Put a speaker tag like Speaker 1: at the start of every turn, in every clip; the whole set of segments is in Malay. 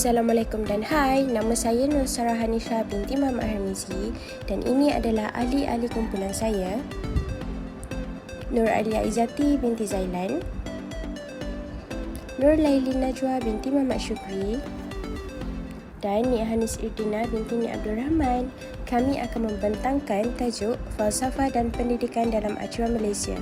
Speaker 1: Assalamualaikum dan hai, nama saya Nur Sarah Hanisha binti Muhammad Harmizi dan ini adalah ahli-ahli kumpulan saya, Nur Alia Izzati binti Zailan, Nur Laili Najwa binti Muhammad Syukri dan Nik Hanis Irdina binti Nik Abdul Rahman. Kami akan membentangkan tajuk Falsafah dan Pendidikan dalam Acuan Malaysia.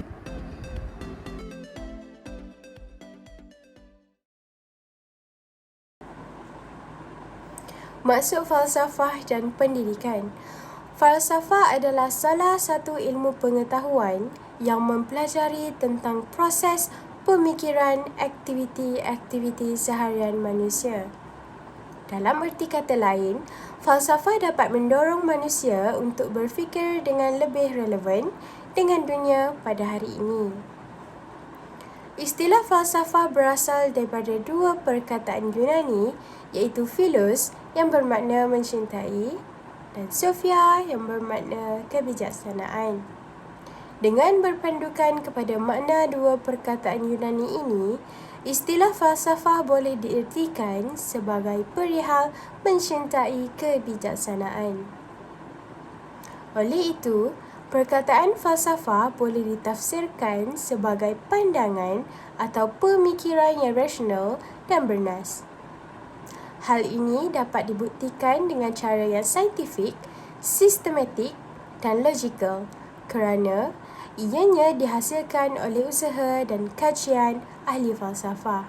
Speaker 1: Maksud falsafah dan pendidikan. Falsafah adalah salah satu ilmu pengetahuan yang mempelajari tentang proses pemikiran aktiviti-aktiviti seharian manusia. Dalam erti kata lain, falsafah dapat mendorong manusia untuk berfikir dengan lebih relevan dengan dunia pada hari ini. Istilah falsafah berasal daripada dua perkataan Yunani, iaitu philos yang bermakna mencintai dan sophia yang bermakna kebijaksanaan. Dengan berpandukan kepada makna dua perkataan Yunani ini, istilah falsafah boleh diertikan sebagai perihal mencintai kebijaksanaan. Oleh itu, perkataan falsafah boleh ditafsirkan sebagai pandangan atau pemikiran yang rasional dan bernas. Hal ini dapat dibuktikan dengan cara yang saintifik, sistematik dan logikal kerana ianya dihasilkan oleh usaha dan kajian ahli falsafah.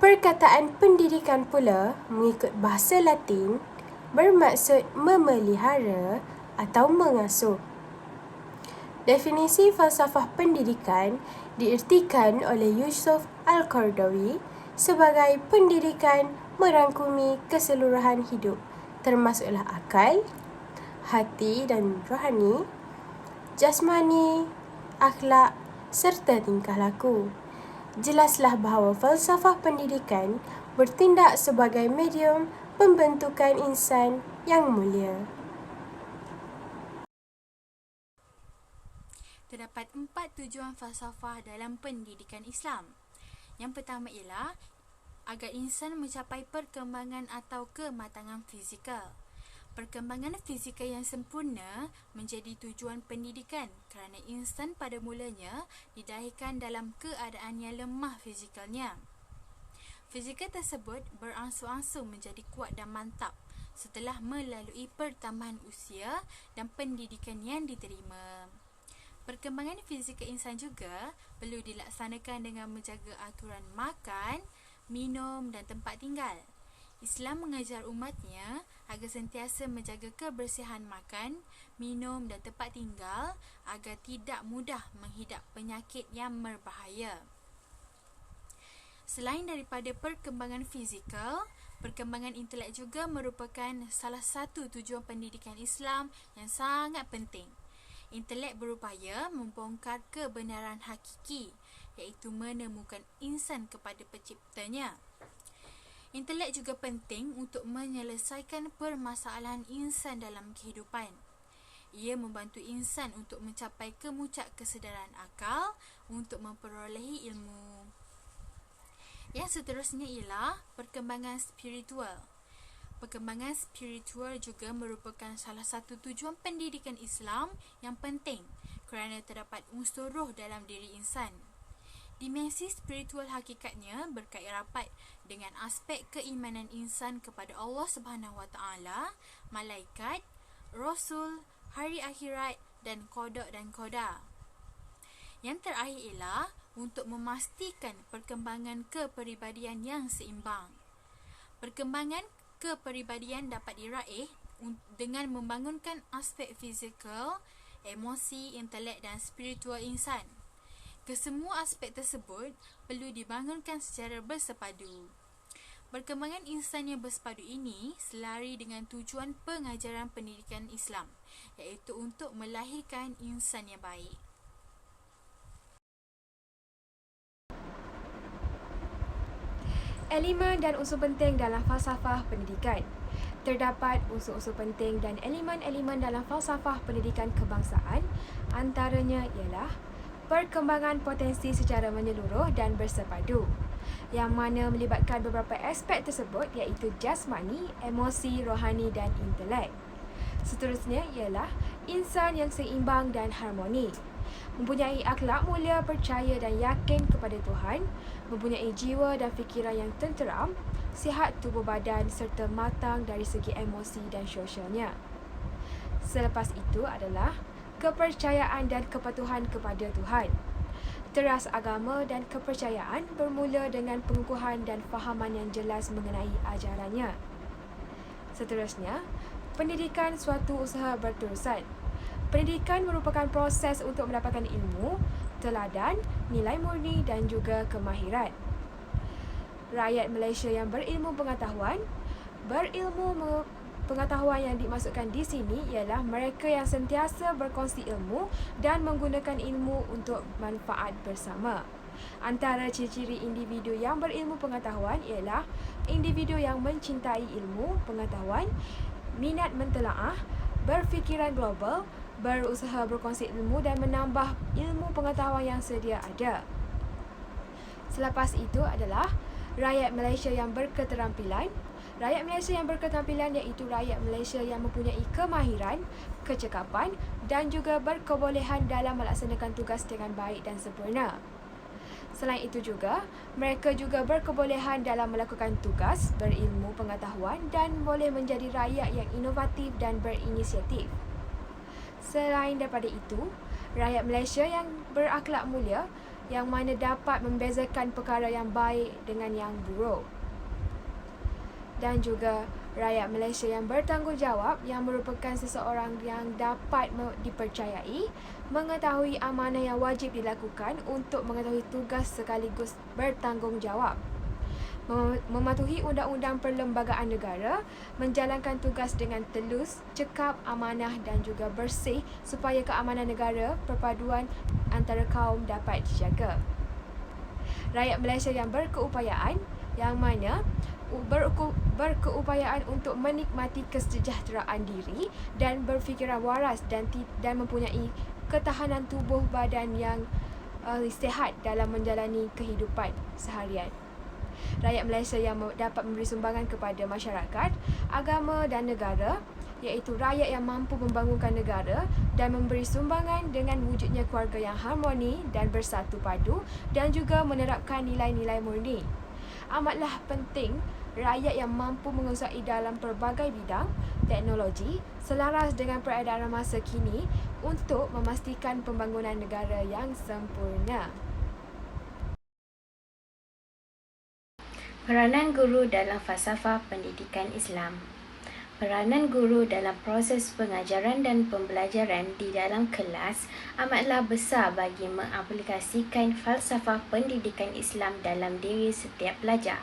Speaker 1: Perkataan pendidikan pula mengikut bahasa Latin bermaksud memelihara atau mengasuh. Definisi falsafah pendidikan diertikan oleh Yusuf Al-Qaradawi sebagai pendidikan merangkumi keseluruhan hidup, termasuklah akal, hati dan rohani, jasmani, akhlak serta tingkah laku. Jelaslah bahawa falsafah pendidikan bertindak sebagai medium pembentukan insan yang mulia.
Speaker 2: Terdapat 4 tujuan falsafah dalam pendidikan Islam. Yang pertama ialah agar insan mencapai perkembangan atau kematangan fizikal. Perkembangan fizikal yang sempurna menjadi tujuan pendidikan kerana insan pada mulanya dilahirkan dalam keadaan yang lemah fizikalnya. Fizikal tersebut berangsur-angsur menjadi kuat dan mantap setelah melalui pertambahan usia dan pendidikan yang diterima. Perkembangan fizikal insan juga perlu dilaksanakan dengan menjaga aturan makan, minum dan tempat tinggal. Islam mengajar umatnya agar sentiasa menjaga kebersihan makan, minum dan tempat tinggal agar tidak mudah menghidap penyakit yang berbahaya. Selain daripada perkembangan fizikal, perkembangan intelek juga merupakan salah satu tujuan pendidikan Islam yang sangat penting. Intelek berupaya membongkar kebenaran hakiki, iaitu menemukan insan kepada penciptanya. Intelek juga penting untuk menyelesaikan permasalahan insan dalam kehidupan. Ia membantu insan untuk mencapai kemuncak kesedaran akal untuk memperolehi ilmu. Yang seterusnya ialah perkembangan spiritual. Perkembangan spiritual juga merupakan salah satu tujuan pendidikan Islam yang penting kerana terdapat unsur roh dalam diri insan. Dimensi spiritual hakikatnya berkait rapat dengan aspek keimanan insan kepada Allah SWT, malaikat, rasul, hari akhirat dan qada dan qadar. Yang terakhir ialah untuk memastikan perkembangan kepribadian yang seimbang. Perkembangan kepribadian dapat diraih dengan membangunkan aspek fizikal, emosi, intelek dan spiritual insan. Kesemua aspek tersebut perlu dibangunkan secara bersepadu. Perkembangan insan yang bersepadu ini selari dengan tujuan pengajaran pendidikan Islam, iaitu untuk melahirkan insan yang baik.
Speaker 3: Elemen dan unsur penting dalam falsafah pendidikan. Terdapat unsur-unsur penting dan elemen-elemen dalam falsafah pendidikan kebangsaan, antaranya ialah perkembangan potensi secara menyeluruh dan bersepadu, yang mana melibatkan beberapa aspek tersebut iaitu jasmani, emosi, rohani dan intelek. Seterusnya ialah insan yang seimbang dan harmoni. Mempunyai akhlak mulia, percaya dan yakin kepada Tuhan, mempunyai jiwa dan fikiran yang tenteram, sihat tubuh badan serta matang dari segi emosi dan sosialnya. Selepas itu adalah kepercayaan dan kepatuhan kepada Tuhan. Teras agama dan kepercayaan bermula dengan pengukuhan dan fahaman yang jelas mengenai ajarannya. Seterusnya, pendidikan suatu usaha berterusan. Pendidikan merupakan proses untuk mendapatkan ilmu, teladan, nilai murni dan juga kemahiran. Rakyat Malaysia yang berilmu pengetahuan pengetahuan yang dimaksudkan di sini ialah mereka yang sentiasa berkongsi ilmu dan menggunakan ilmu untuk manfaat bersama. Antara ciri-ciri individu yang berilmu pengetahuan ialah individu yang mencintai ilmu pengetahuan, minat mentelaah, berfikiran global, berusaha berkongsi ilmu dan menambah ilmu pengetahuan yang sedia ada. Selepas itu adalah rakyat Malaysia yang berketerampilan. Rakyat Malaysia yang berketerampilan iaitu rakyat Malaysia yang mempunyai kemahiran, kecekapan dan juga berkebolehan dalam melaksanakan tugas dengan baik dan sempurna. Selain itu juga, mereka juga berkebolehan dalam melakukan tugas, berilmu pengetahuan dan boleh menjadi rakyat yang inovatif dan berinisiatif. Selain daripada itu, rakyat Malaysia yang berakhlak mulia yang mana dapat membezakan perkara yang baik dengan yang buruk. Dan juga rakyat Malaysia yang bertanggungjawab yang merupakan seseorang yang dapat dipercayai, mengetahui amanah yang wajib dilakukan untuk mengetahui tugas sekaligus bertanggungjawab. Mematuhi undang-undang perlembagaan negara, menjalankan tugas dengan telus, cekap, amanah dan juga bersih supaya keamanan negara, perpaduan antara kaum dapat dijaga. Rakyat Malaysia yang berkeupayaan, yang mana berkeupayaan untuk menikmati kesejahteraan diri dan berfikiran waras dan mempunyai ketahanan tubuh badan yang sihat dalam menjalani kehidupan seharian. Rakyat Malaysia yang dapat memberi sumbangan kepada masyarakat, agama dan negara, iaitu rakyat yang mampu membangunkan negara dan memberi sumbangan dengan wujudnya keluarga yang harmoni dan bersatu padu dan juga menerapkan nilai-nilai murni. Amatlah penting rakyat yang mampu menguasai dalam pelbagai bidang teknologi selaras dengan peredaran masa kini untuk memastikan pembangunan negara yang sempurna.
Speaker 4: Peranan guru dalam falsafah pendidikan Islam. Peranan guru dalam proses pengajaran dan pembelajaran di dalam kelas amatlah besar bagi mengaplikasikan falsafah pendidikan Islam dalam diri setiap pelajar.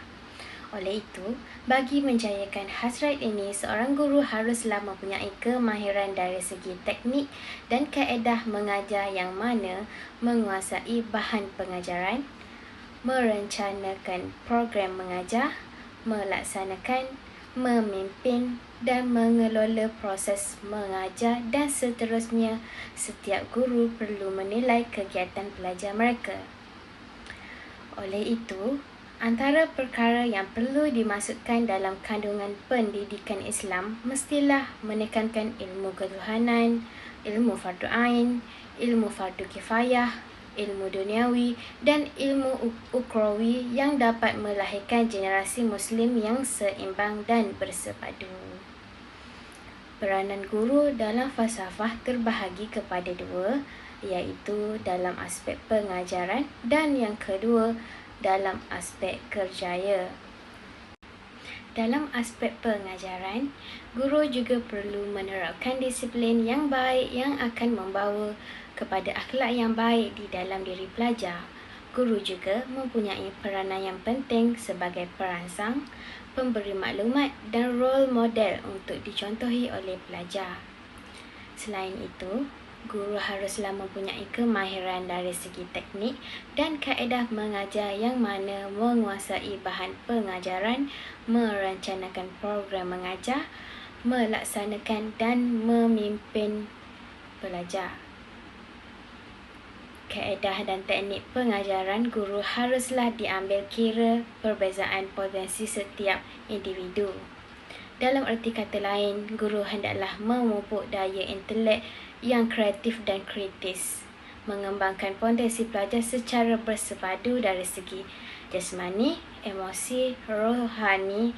Speaker 4: Oleh itu, bagi menjayakan hasrat ini, seorang guru haruslah mempunyai kemahiran dari segi teknik dan kaedah mengajar yang mana menguasai bahan pengajaran, merencanakan program mengajar, melaksanakan, memimpin dan mengelola proses mengajar dan seterusnya. Setiap guru perlu menilai kegiatan pelajar mereka. Oleh itu, antara perkara yang perlu dimasukkan dalam kandungan pendidikan Islam mestilah menekankan ilmu ketuhanan, ilmu fardu ain, ilmu fardu kifayah, ilmu duniawi dan ilmu ukhrawi yang dapat melahirkan generasi Muslim yang seimbang dan bersepadu. Peranan guru dalam falsafah terbahagi kepada dua, iaitu dalam aspek pengajaran dan yang kedua dalam aspek kerjaya. Dalam aspek pengajaran, guru juga perlu menerapkan disiplin yang baik yang akan membawa kepada akhlak yang baik di dalam diri pelajar. Guru juga mempunyai peranan yang penting sebagai perangsang, pemberi maklumat dan role model untuk dicontohi oleh pelajar. Selain itu, guru haruslah mempunyai kemahiran dari segi teknik dan kaedah mengajar yang mana menguasai bahan pengajaran, merencanakan program mengajar, melaksanakan dan memimpin pelajar. kaedah dan teknik pengajaran guru haruslah diambil kira perbezaan potensi setiap individu. Dalam erti kata lain, guru hendaklah memupuk daya intelek yang kreatif dan kritis, mengembangkan potensi pelajar secara bersepadu dari segi jasmani, emosi, rohani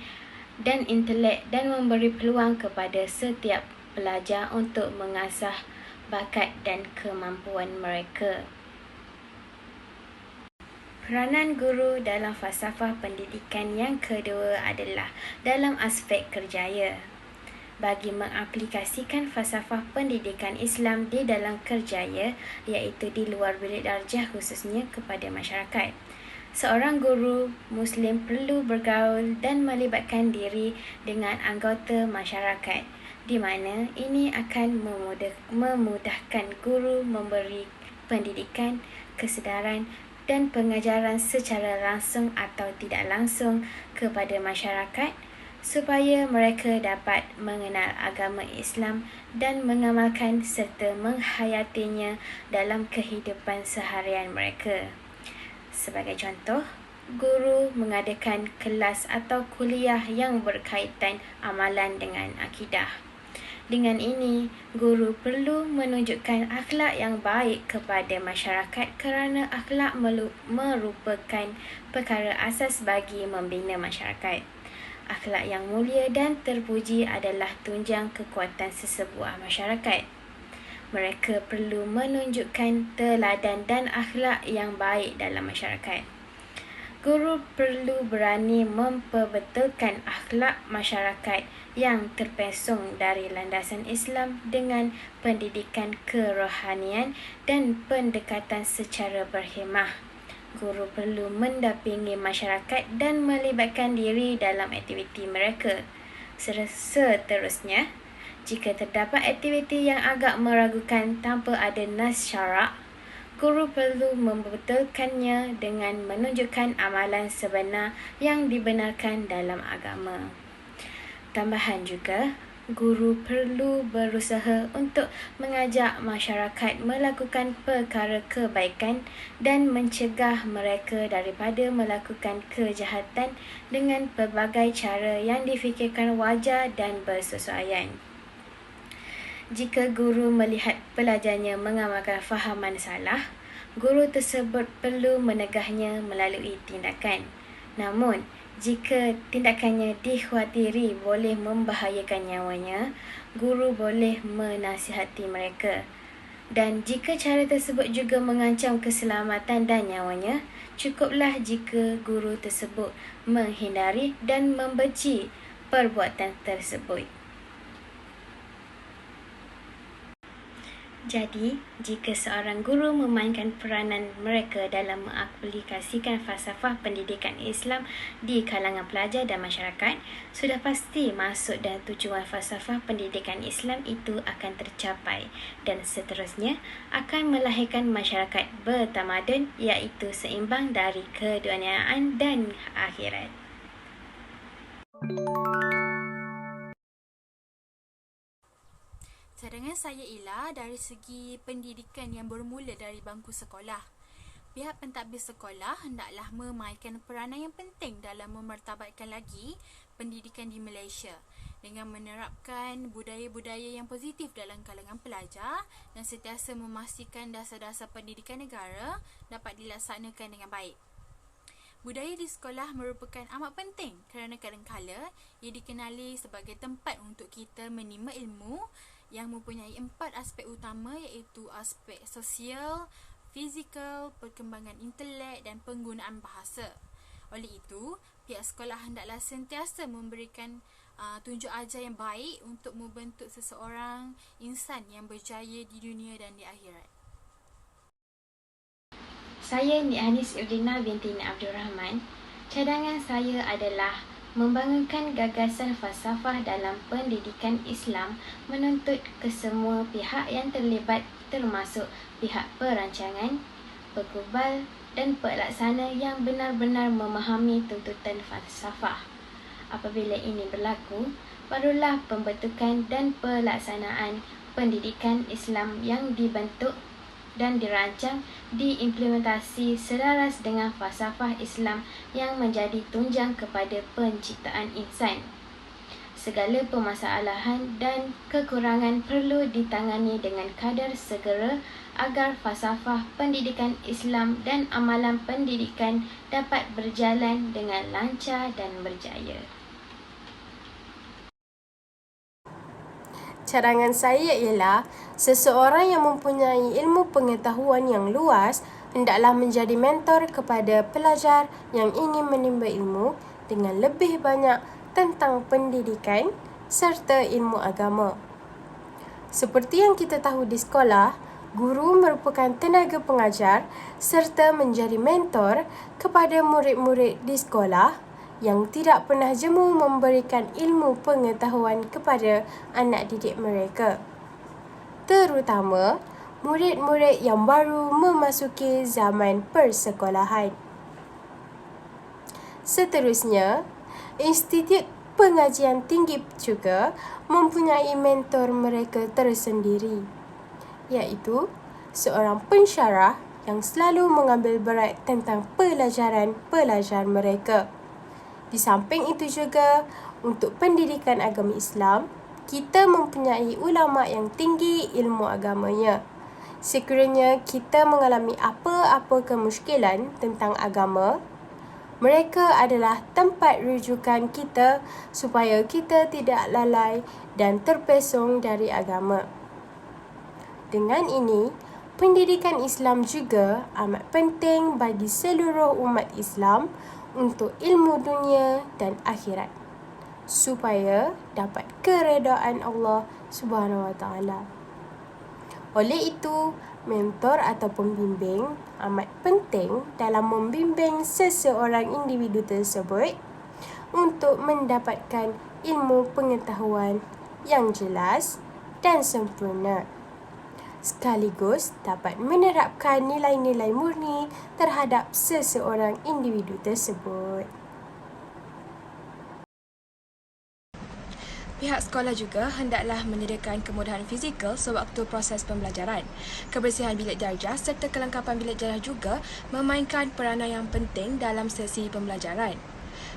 Speaker 4: dan intelek, dan memberi peluang kepada setiap pelajar untuk mengasah bakat dan kemampuan mereka. Peranan guru dalam falsafah pendidikan yang kedua adalah dalam aspek kerjaya. Bagi mengaplikasikan falsafah pendidikan Islam di dalam kerjaya, iaitu di luar bilik darjah khususnya kepada masyarakat, seorang guru Muslim perlu bergaul dan melibatkan diri dengan anggota masyarakat, di mana ini akan memudahkan guru memberi pendidikan, kesedaran dan pengajaran secara langsung atau tidak langsung kepada masyarakat supaya mereka dapat mengenal agama Islam dan mengamalkan serta menghayatinya dalam kehidupan seharian mereka. Sebagai contoh, guru mengadakan kelas atau kuliah yang berkaitan amalan dengan akidah. Dengan ini, guru perlu menunjukkan akhlak yang baik kepada masyarakat kerana akhlak merupakan perkara asas bagi membina masyarakat. Akhlak yang mulia dan terpuji adalah tunjang kekuatan sesebuah masyarakat. Mereka perlu menunjukkan teladan dan akhlak yang baik dalam masyarakat. Guru perlu berani memperbetulkan akhlak masyarakat yang terpesong dari landasan Islam dengan pendidikan kerohanian dan pendekatan secara berhemah. Guru perlu mendampingi masyarakat dan melibatkan diri dalam aktiviti mereka. Seterusnya, jika terdapat aktiviti yang agak meragukan tanpa ada nas syarak, guru perlu membetulkannya dengan menunjukkan amalan sebenar yang dibenarkan dalam agama. Tambahan juga, guru perlu berusaha untuk mengajak masyarakat melakukan perkara kebaikan dan mencegah mereka daripada melakukan kejahatan dengan pelbagai cara yang difikirkan wajar dan bersesuaian. Jika guru melihat pelajarnya mengamalkan fahaman salah, guru tersebut perlu menegahnya melalui tindakan. Namun, jika tindakannya dikhawatiri boleh membahayakan nyawanya, guru boleh menasihati mereka. Dan jika cara tersebut juga mengancam keselamatan dan nyawanya, cukuplah jika guru tersebut menghindari dan membenci perbuatan tersebut. Jadi, jika seorang guru memainkan peranan mereka dalam mengaplikasikan falsafah pendidikan Islam di kalangan pelajar dan masyarakat, sudah pasti maksud dan tujuan falsafah pendidikan Islam itu akan tercapai dan seterusnya akan melahirkan masyarakat bertamadun iaitu seimbang dari keduniaan dan akhirat.
Speaker 2: Cadangan saya ialah dari segi pendidikan yang bermula dari bangku sekolah. Pihak pentadbir sekolah hendaklah memainkan peranan yang penting dalam memartabatkan lagi pendidikan di Malaysia dengan menerapkan budaya-budaya yang positif dalam kalangan pelajar dan sentiasa memastikan dasar-dasar pendidikan negara dapat dilaksanakan dengan baik. Budaya di sekolah merupakan amat penting kerana kadang-kala ia dikenali sebagai tempat untuk kita menima ilmu yang mempunyai 4 aspek utama iaitu aspek sosial, fizikal, perkembangan intelek dan penggunaan bahasa. Oleh itu, pihak sekolah hendaklah sentiasa memberikan tunjuk ajar yang baik untuk membentuk seseorang insan yang berjaya di dunia dan di akhirat.
Speaker 4: Saya Ni'anis Ildina binti Abdul Rahman. Cadangan saya adalah membangunkan gagasan falsafah dalam pendidikan Islam menuntut kesemua pihak yang terlibat termasuk pihak perancangan, pegubal dan pelaksana yang benar-benar memahami tuntutan falsafah. Apabila ini berlaku, barulah pembentukan dan pelaksanaan pendidikan Islam yang dibentuk dan dirancang diimplementasi selaras dengan falsafah Islam yang menjadi tunjang kepada penciptaan insan. Segala permasalahan dan kekurangan perlu ditangani dengan kadar segera agar falsafah pendidikan Islam dan amalan pendidikan dapat berjalan dengan lancar dan berjaya.
Speaker 1: Cadangan saya ialah seseorang yang mempunyai ilmu pengetahuan yang luas hendaklah menjadi mentor kepada pelajar yang ingin menimba ilmu dengan lebih banyak tentang pendidikan serta ilmu agama. Seperti yang kita tahu di sekolah, guru merupakan tenaga pengajar serta menjadi mentor kepada murid-murid di sekolah yang tidak pernah jemu memberikan ilmu pengetahuan kepada anak didik mereka. Terutama murid-murid yang baru memasuki zaman persekolahan. Seterusnya, Institut Pengajian Tinggi juga mempunyai mentor mereka tersendiri, iaitu seorang pensyarah yang selalu mengambil berat tentang pelajaran-pelajar mereka. Di samping itu juga, untuk pendidikan agama Islam, kita mempunyai ulama yang tinggi ilmu agamanya. Sekiranya kita mengalami apa-apa kemusykilan tentang agama, mereka adalah tempat rujukan kita supaya kita tidak lalai dan terpesong dari agama. Dengan ini, pendidikan Islam juga amat penting bagi seluruh umat Islam untuk ilmu dunia dan akhirat, supaya dapat keredaan Allah Subhanahu Wa Taala. Oleh itu, mentor atau pembimbing amat penting dalam membimbing seseorang individu tersebut untuk mendapatkan ilmu pengetahuan yang jelas dan sempurna, sekaligus dapat menerapkan nilai-nilai murni terhadap seseorang individu tersebut.
Speaker 3: Pihak sekolah juga hendaklah menyediakan kemudahan fizikal sewaktu proses pembelajaran. Kebersihan bilik darjah serta kelengkapan bilik darjah juga memainkan peranan yang penting dalam sesi pembelajaran.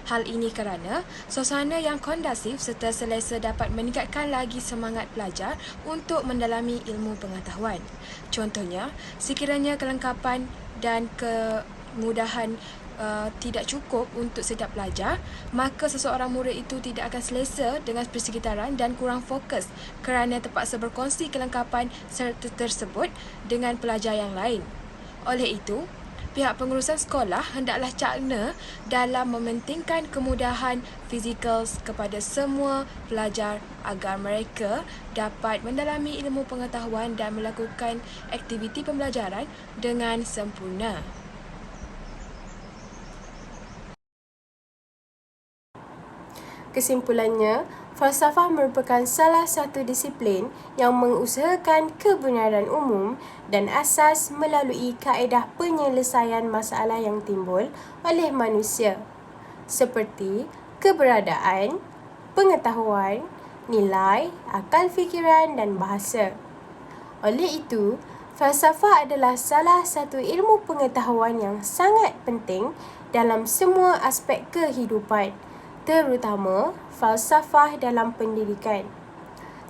Speaker 3: Hal ini kerana suasana yang kondusif serta selesa dapat meningkatkan lagi semangat pelajar untuk mendalami ilmu pengetahuan. Contohnya, sekiranya kelengkapan dan kemudahan tidak cukup untuk setiap pelajar, maka seseorang murid itu tidak akan selesa dengan persekitaran dan kurang fokus kerana terpaksa berkongsi kelengkapan serta tersebut dengan pelajar yang lain. Oleh itu, pihak pengurusan sekolah hendaklah cakna dalam mementingkan kemudahan fizikal kepada semua pelajar agar mereka dapat mendalami ilmu pengetahuan dan melakukan aktiviti pembelajaran dengan sempurna.
Speaker 1: Kesimpulannya, falsafah merupakan salah satu disiplin yang mengusahakan kebenaran umum dan asas melalui kaedah penyelesaian masalah yang timbul oleh manusia, seperti keberadaan, pengetahuan, nilai, akal fikiran dan bahasa. Oleh itu, falsafah adalah salah satu ilmu pengetahuan yang sangat penting dalam semua aspek kehidupan, terutama falsafah dalam pendidikan.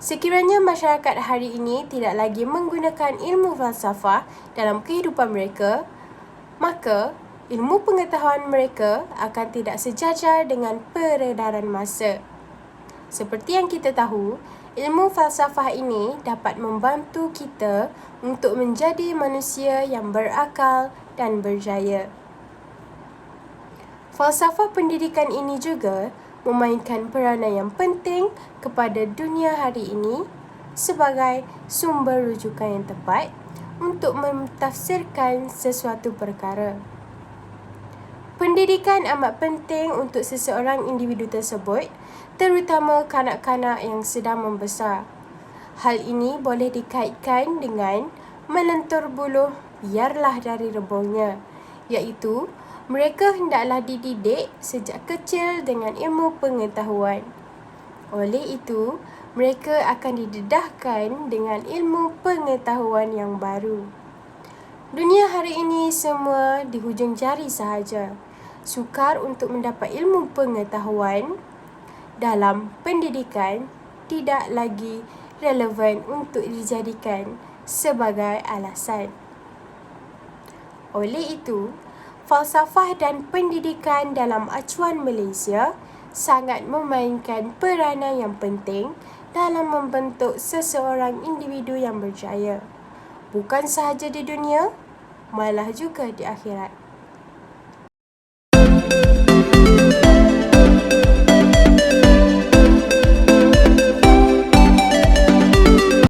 Speaker 1: Sekiranya masyarakat hari ini tidak lagi menggunakan ilmu falsafah dalam kehidupan mereka, maka ilmu pengetahuan mereka akan tidak sejajar dengan peredaran masa. Seperti yang kita tahu, ilmu falsafah ini dapat membantu kita untuk menjadi manusia yang berakal dan berjaya. Falsafah pendidikan ini juga memainkan peranan yang penting kepada dunia hari ini sebagai sumber rujukan yang tepat untuk mentafsirkan sesuatu perkara. Pendidikan amat penting untuk seseorang individu tersebut, terutama kanak-kanak yang sedang membesar. Hal ini boleh dikaitkan dengan melentur buluh biarlah dari rebungnya, iaitu mereka hendaklah dididik sejak kecil dengan ilmu pengetahuan. Oleh itu, mereka akan didedahkan dengan ilmu pengetahuan yang baru. Dunia hari ini semua di hujung jari sahaja. Sukar untuk mendapat ilmu pengetahuan dalam pendidikan tidak lagi relevan untuk dijadikan sebagai alasan. Oleh itu, falsafah dan pendidikan dalam acuan Malaysia sangat memainkan peranan yang penting dalam membentuk seseorang individu yang berjaya. Bukan sahaja di dunia, malah juga di akhirat.